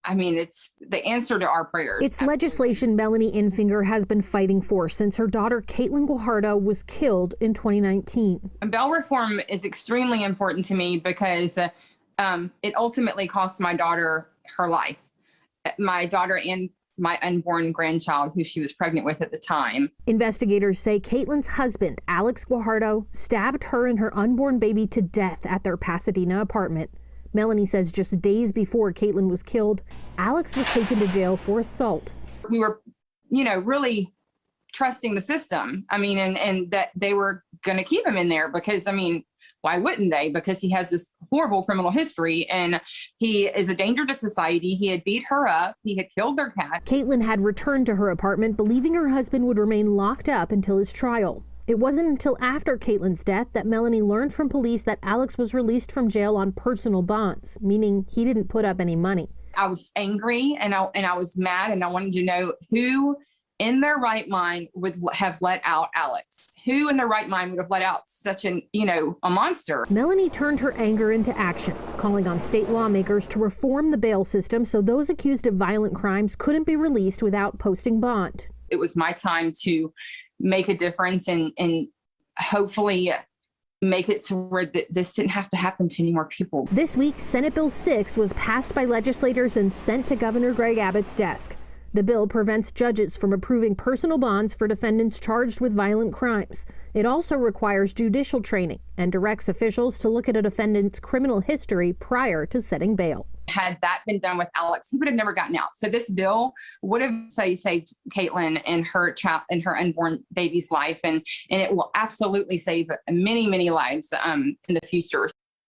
I mean, it's the answer to our prayers. It's legislation Melanie Infinger has been fighting for since her daughter Caitlynne was killed in 2019. Bail reform is extremely important to me because it ultimately cost my daughter her life. My daughter and my unborn grandchild, who she was pregnant with at the time. Investigators say Caitlynne's husband, Alex Guajardo, stabbed her and her unborn baby to death at their Pasadena apartment. Melanie says just days before Caitlynne was killed, Alex was taken to jail for assault. We were, really trusting the system. I mean, and that they were going to keep him in there because, why wouldn't they? Because he has this horrible criminal history and he is a danger to society. He had beat her up. He had killed their cat. Caitlynne had returned to her apartment, believing her husband would remain locked up until his trial. It wasn't until after Caitlynne's death that Melanie learned from police that Alex was released from jail on personal bonds, meaning he didn't put up any money. I was angry and I was mad, and I wanted to know who in their right mind would have let out Alex. Who in their right mind would have let out such a monster? Melanie turned her anger into action, calling on state lawmakers to reform the bail system so those accused of violent crimes couldn't be released without posting bond. It was my time to make a difference and hopefully make it so where this didn't have to happen to any more people. This week, Senate Bill 6 was passed by legislators and sent to Governor Greg Abbott's desk. The bill prevents judges from approving personal bonds for defendants charged with violent crimes. It also requires judicial training and directs officials to look at a defendant's criminal history prior to setting bail. Had that been done with Alex, he would have never gotten out. So this bill would have saved Caitlynne and her child and her unborn baby's life, and it will absolutely save many, many lives in the future.